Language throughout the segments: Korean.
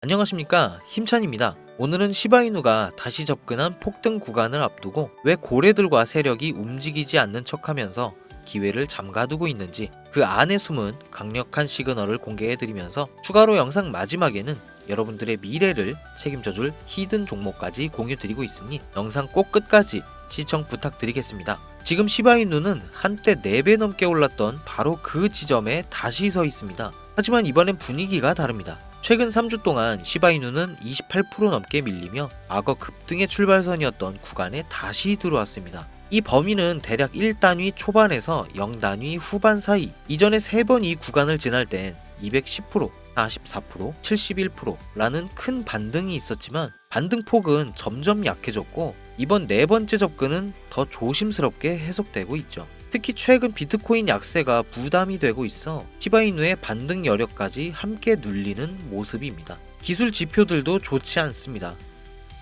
안녕하십니까, 힘찬입니다. 오늘은 시바이누가 다시 접근한 폭등 구간을 앞두고 왜 고래들과 세력이 움직이지 않는 척하면서 기회를 잠가두고 있는지 그 안에 숨은 강력한 시그널을 공개해드리면서 추가로 영상 마지막에는 여러분들의 미래를 책임져줄 히든 종목까지 공유드리고 있으니 영상 꼭 끝까지 시청 부탁드리겠습니다. 지금 시바이누는 한때 4배 넘게 올랐던 바로 그 지점에 다시 서 있습니다. 하지만 이번엔 분위기가 다릅니다. 최근 3주 동안 시바이누는 28% 넘게 밀리며 악어 급등의 출발선이었던 구간에 다시 들어왔습니다. 이 범위는 대략 1단위 초반에서 0단위 후반 사이. 이전에 3번 이 구간을 지날 땐 210%, 44%, 71%라는 큰 반등이 있었지만 반등폭은 점점 약해졌고 이번 4번째 접근은 더 조심스럽게 해석되고 있죠. 특히 최근 비트코인 약세가 부담이 되고 있어 시바이누의 반등 여력까지 함께 눌리는 모습입니다. 기술 지표들도 좋지 않습니다.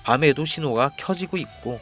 밤에도 신호가 켜지고 있고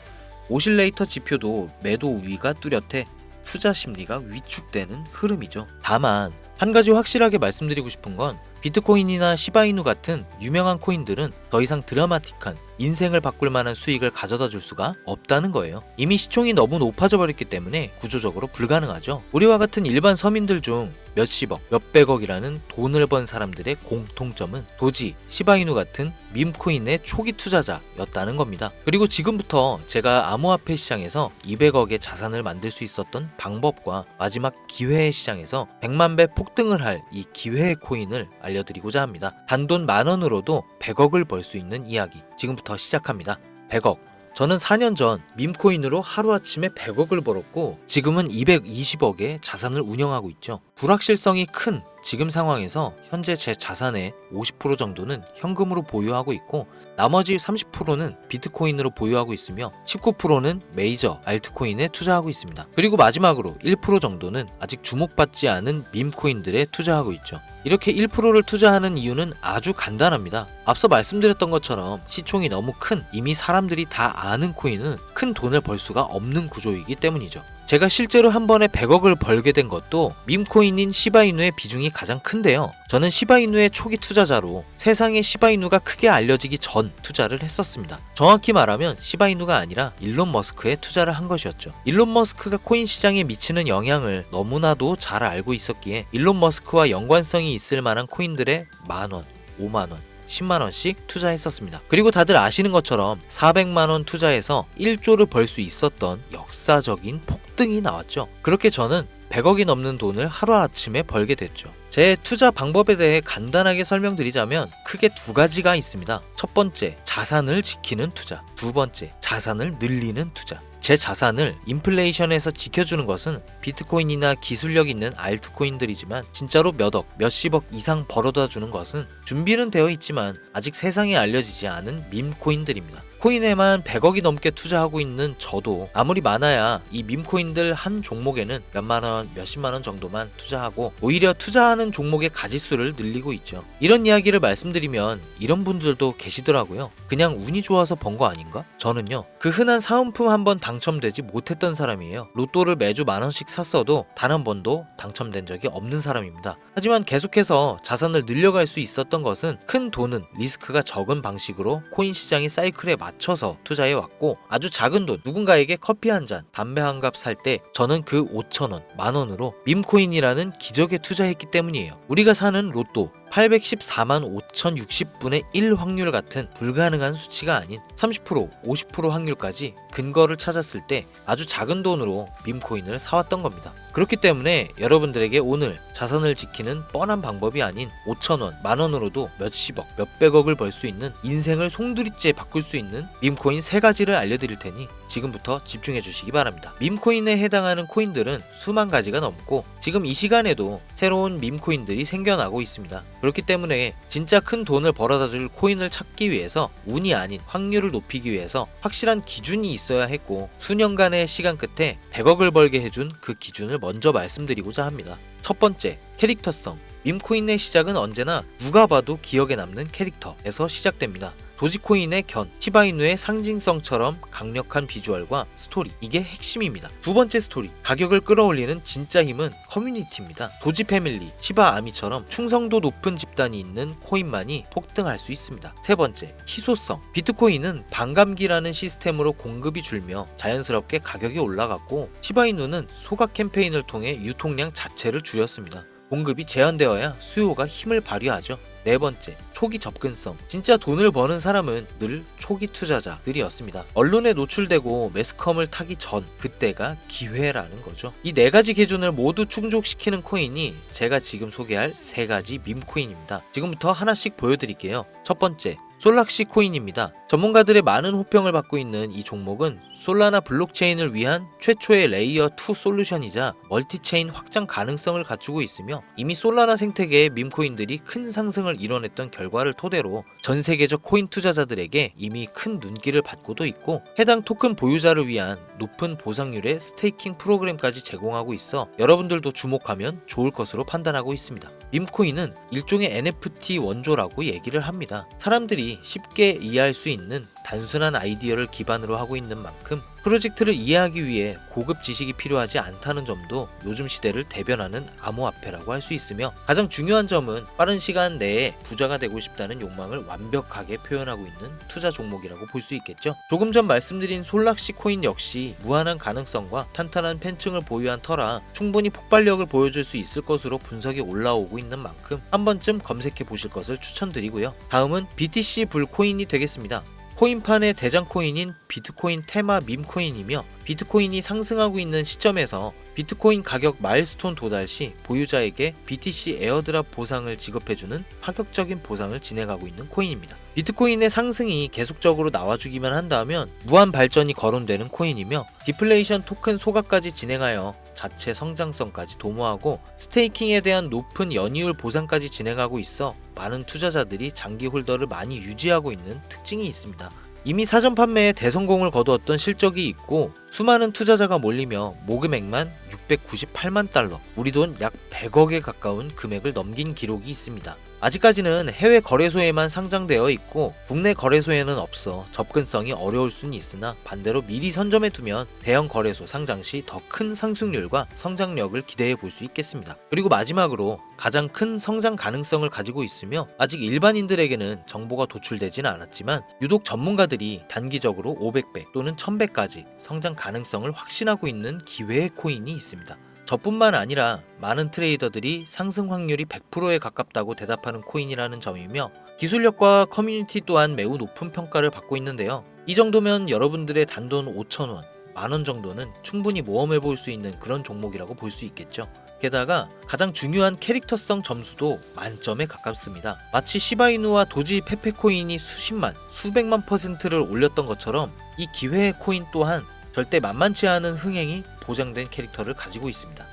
오실레이터 지표도 매도 우위가 뚜렷해 투자 심리가 위축되는 흐름이죠. 다만 한 가지 확실하게 말씀드리고 싶은 건 비트코인이나 시바이누 같은 유명한 코인들은 더 이상 드라마틱한 인생을 바꿀 만한 수익을 가져다 줄 수가 없다는 거예요. 이미 시총이 너무 높아져 버렸기 때문에 구조적으로 불가능하죠. 우리와 같은 일반 서민들 중 몇십억, 몇백억이라는 돈을 번 사람들의 공통점은 도지, 시바이누 같은 밈코인의 초기 투자자였다는 겁니다. 그리고 지금부터 제가 암호화폐 시장에서 200억의 자산을 만들 수 있었던 방법과 마지막 기회의 시장에서 100만 배 폭등을 할 이 기회의 코인을 알려드리고자 합니다. 단돈 10,000원으로도 100억을 벌 수 있는 이야기 지금부터 시작합니다. 100억. 저는 4년 전 밈코인으로 하루아침에 100억을 벌었고 지금은 220억의 자산을 운영하고 있죠. 불확실성이 큰 지금 상황에서 현재 제 자산의 50% 정도는 현금으로 보유하고 있고 나머지 30%는 비트코인으로 보유하고 있으며 19%는 메이저 알트코인에 투자하고 있습니다. 그리고 마지막으로 1% 정도는 아직 주목받지 않은 밈코인들에 투자하고 있죠. 이렇게 1%를 투자하는 이유는 아주 간단합니다. 앞서 말씀드렸던 것처럼 시총이 너무 큰 이미 사람들이 다 아는 코인은 큰 돈을 벌 수가 없는 구조이기 때문이죠. 제가 실제로 한 번에 100억을 벌게 된 것도 밈코인인 시바이누의 비중이 가장 큰데요. 저는 시바이누의 초기 투자자로 세상에 시바이누가 크게 알려지기 전 투자를 했었습니다. 정확히 말하면 시바이누가 아니라 일론 머스크에 투자를 한 것이었죠. 일론 머스크가 코인 시장에 미치는 영향을 너무나도 잘 알고 있었기에 일론 머스크와 연관성이 있을 만한 코인들에 만원, 5만원, 10만원씩 투자했었습니다. 그리고 다들 아시는 것처럼 400만원 투자해서 1조를 벌 수 있었던 역사적인 폭등이 나왔죠. 그렇게 저는 100억이 넘는 돈을 하루아침에 벌게 됐죠. 제 투자 방법에 대해 간단하게 설명드리자면 크게 2가지가 있습니다. 첫 번째, 자산을 지키는 투자. 두 번째, 자산을 늘리는 투자. 제 자산을 인플레이션에서 지켜주는 것은 비트코인이나 기술력 있는 알트코인들이지만 진짜로 몇억, 몇십억 이상 벌어다 주는 것은 준비는 되어 있지만 아직 세상에 알려지지 않은 밈코인들입니다. 코인에만 100억이 넘게 투자하고 있는 저도 아무리 많아야 이 밈코인들 한 종목에는 몇만원, 몇십만원 정도만 투자하고 오히려 투자하는 종목의 가지수를 늘리고 있죠. 이런 이야기를 말씀드리면 이런 분들도 계시더라고요. 그냥 운이 좋아서 번 거 아닌가? 저는요, 그 흔한 사은품 한 번 당첨되지 못했던 사람이에요. 로또를 매주 만원씩 샀어도 단 한 번도 당첨된 적이 없는 사람입니다. 하지만 계속해서 자산을 늘려갈 수 있었던 것은 큰 돈은 리스크가 적은 방식으로 코인 시장의 사이클에 맞춰서 투자해 왔고 아주 작은 돈, 누군가에게 커피 한 잔, 담배 한 갑 살 때 저는 그 5,000원, 만원으로 밈코인이라는 기적에 투자했기 때문이에요. 우리가 사는 로또 814만 5,060분의 1 확률 같은 불가능한 수치가 아닌 30%, 50% 확률까지 근거를 찾았을 때 아주 작은 돈으로 밈코인을 사왔던 겁니다. 그렇기 때문에 여러분들에게 오늘 자산을 지키는 뻔한 방법이 아닌 5,000원, 만원으로도 몇십억, 몇백억을 벌 수 있는 인생을 송두리째 바꿀 수 있는 밈코인 3가지를 알려드릴 테니 지금부터 집중해 주시기 바랍니다. 밈코인에 해당하는 코인들은 수만 가지가 넘고 지금 이 시간에도 새로운 밈코인들이 생겨나고 있습니다. 그렇기 때문에 진짜 큰 돈을 벌어다 줄 코인을 찾기 위해서 운이 아닌 확률을 높이기 위해서 확실한 기준이 있어야 했고 수년간의 시간 끝에 100억을 벌게 해준 그 기준을 먼저 말씀드리고자 합니다. 첫 번째, 캐릭터성. 밈코인의 시작은 언제나 누가 봐도 기억에 남는 캐릭터에서 시작됩니다. 도지코인의 견, 시바이누의 상징성처럼 강력한 비주얼과 스토리, 이게 핵심입니다. 두 번째 스토리, 가격을 끌어올리는 진짜 힘은 커뮤니티입니다. 도지 패밀리, 시바 아미처럼 충성도 높은 집단이 있는 코인만이 폭등할 수 있습니다. 세 번째, 희소성. 비트코인은 반감기라는 시스템으로 공급이 줄며 자연스럽게 가격이 올라갔고, 시바이누는 소각 캠페인을 통해 유통량 자체를 줄였습니다. 공급이 제한되어야 수요가 힘을 발휘하죠. 네 번째, 초기 접근성. 진짜 돈을 버는 사람은 늘 초기 투자자들이었습니다. 언론에 노출되고 매스컴을 타기 전, 그때가 기회라는 거죠. 이 네 가지 기준을 모두 충족시키는 코인이 제가 지금 소개할 세 가지 밈코인입니다. 지금부터 하나씩 보여드릴게요. 첫 번째, 솔락시 코인입니다. 전문가들의 많은 호평을 받고 있는 이 종목은 솔라나 블록체인을 위한 최초의 레이어 2 솔루션이자 멀티체인 확장 가능성을 갖추고 있으며, 이미 솔라나 생태계의 밈코인들이 큰 상승을 이뤄냈던 결과를 토대로 전 세계적 코인 투자자들에게 이미 큰 눈길을 받고도 있고, 해당 토큰 보유자를 위한 높은 보상률의 스테이킹 프로그램까지 제공하고 있어 여러분들도 주목하면 좋을 것으로 판단하고 있습니다. 밈코인은 일종의 NFT 원조라고 얘기를 합니다. 사람들이 쉽게 이해할 수 있는 단순한 아이디어를 기반으로 하고 있는 만큼 프로젝트를 이해하기 위해 고급 지식이 필요하지 않다는 점도 요즘 시대를 대변하는 암호화폐라고 할 수 있으며, 가장 중요한 점은 빠른 시간 내에 부자가 되고 싶다는 욕망을 완벽하게 표현하고 있는 투자 종목이라고 볼 수 있겠죠. 조금 전 말씀드린 솔락시 코인 역시 무한한 가능성과 탄탄한 팬층을 보유한 터라 충분히 폭발력을 보여줄 수 있을 것으로 분석이 올라오고 있는 만큼 한 번쯤 검색해 보실 것을 추천드리고요. 다음은 BTC 불 코인이 되겠습니다. 코인판의 대장 코인인 비트코인 테마 밈코인이며, 비트코인이 상승하고 있는 시점에서 비트코인 가격 마일스톤 도달 시 보유자에게 BTC 에어드랍 보상을 지급해주는 파격적인 보상을 진행하고 있는 코인입니다. 비트코인의 상승이 계속적으로 나와주기만 한다면 무한 발전이 거론되는 코인이며, 디플레이션 토큰 소각까지 진행하여 자체 성장성까지 도모하고 스테이킹에 대한 높은 연이율 보상까지 진행하고 있어 많은 투자자들이 장기 홀더를 많이 유지하고 있는 특징이 있습니다. 이미 사전 판매에 대성공을 거두었던 실적이 있고, 수많은 투자자가 몰리며 모금액만 698만 달러, 우리 돈 약 100억에 가까운 금액을 넘긴 기록이 있습니다. 아직까지는 해외 거래소에만 상장되어 있고 국내 거래소에는 없어 접근성이 어려울 수는 있으나, 반대로 미리 선점해 두면 대형 거래소 상장 시 더 큰 상승률과 성장력을 기대해 볼 수 있겠습니다. 그리고 마지막으로 가장 큰 성장 가능성을 가지고 있으며, 아직 일반인들에게는 정보가 도출되지는 않았지만 유독 전문가들이 단기적으로 500배 또는 1000배까지 성장 가능성을 확신하고 있는 기회의 코인이 있습니다. 저뿐만 아니라 많은 트레이더들이 상승 확률이 100%에 가깝다고 대답하는 코인이라는 점이며, 기술력과 커뮤니티 또한 매우 높은 평가를 받고 있는데요. 이 정도면 여러분들의 단돈 5,000원, 만원 정도는 충분히 모험해 볼 수 있는 그런 종목이라고 볼 수 있겠죠. 게다가 가장 중요한 캐릭터성 점수도 만점에 가깝습니다. 마치 시바이누와 도지 페페코인이 수십만, 수백만 %를 올렸던 것처럼 이 기회의 코인 또한 절대 만만치 않은 흥행이 보장된 캐릭터를 가지고 있습니다.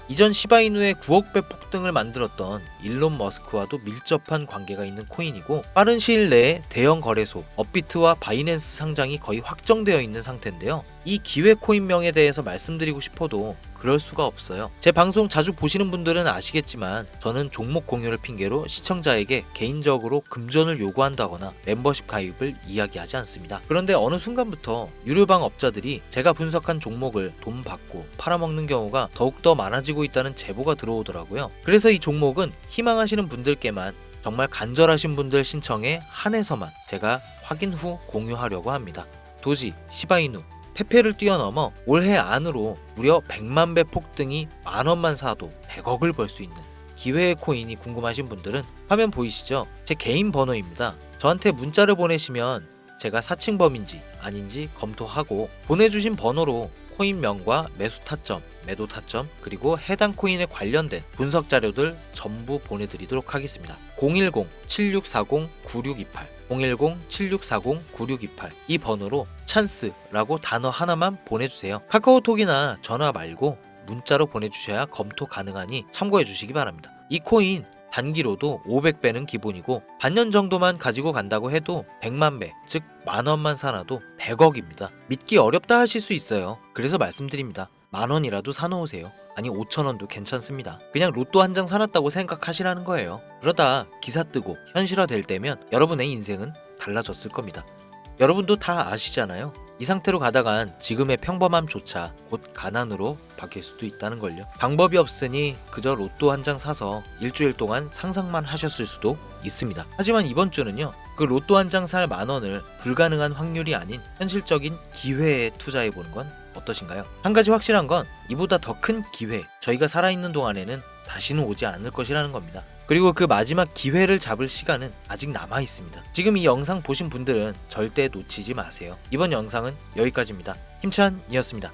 이전 시바이누의 9억 배 폭등을 만들었던 일론 머스크와도 밀접한 관계가 있는 코인이고, 빠른 시일 내에 대형 거래소 업비트와 바이낸스 상장이 거의 확정되어 있는 상태인데요. 이 기회 코인명에 대해서 말씀드리고 싶어도 그럴 수가 없어요. 제 방송 자주 보시는 분들은 아시겠지만 저는 종목 공유를 핑계로 시청자에게 개인적으로 금전을 요구한다거나 멤버십 가입을 이야기하지 않습니다. 그런데 어느 순간부터 유료방 업자들이 제가 분석한 종목을 돈 받고 팔아먹는 경우가 더욱더 많아지고 있다는 제보가 들어오더라고요. 그래서 이 종목은 희망하시는 분들께만, 정말 간절하신 분들 신청에 한해서만 제가 확인 후 공유하려고 합니다. 도지, 시바이누, 페페를 뛰어넘어 올해 안으로 무려 100만 배 폭등이 만원만 사도 100억을 벌 수 있는 기회의 코인이 궁금하신 분들은 화면 보이시죠? 제 개인 번호입니다. 저한테 문자를 보내시면 제가 사칭범인지 아닌지 검토하고 보내주신 번호로 코인명과 매수 타점, 매도 타점, 그리고 해당 코인에 관련된 분석 자료들 전부 보내드리도록 하겠습니다. 010-7640-9628 010-7640-9628 이 번호로 찬스라고 단어 하나만 보내주세요. 카카오톡이나 전화 말고 문자로 보내주셔야 검토 가능하니 참고해 주시기 바랍니다. 이 코인 단기로도 500배는 기본이고 반년 정도만 가지고 간다고 해도 100만 배, 즉 만원만 사놔도 100억입니다. 믿기 어렵다 하실 수 있어요. 그래서 말씀드립니다. 10,000원이라도 사놓으세요. 아니 5,000원도 괜찮습니다. 그냥 로또 한 장 사놨다고 생각하시라는 거예요. 그러다 기사 뜨고 현실화 될 때면 여러분의 인생은 달라졌을 겁니다. 여러분도 다 아시잖아요. 이 상태로 가다간 지금의 평범함조차 곧 가난으로 바뀔 수도 있다는 걸요. 방법이 없으니 그저 로또 한 장 사서 일주일 동안 상상만 하셨을 수도 있습니다. 하지만 이번 주는요, 그 로또 한 장 살 10,000원을 불가능한 확률이 아닌 현실적인 기회에 투자해보는 건 어떠신가요? 한 가지 확실한 건 이보다 더 큰 기회, 저희가 살아있는 동안에는 다시는 오지 않을 것이라는 겁니다. 그리고 그 마지막 기회를 잡을 시간은 아직 남아 있습니다. 지금 이 영상 보신 분들은 절대 놓치지 마세요. 이번 영상은 여기까지입니다. 힘찬이었습니다.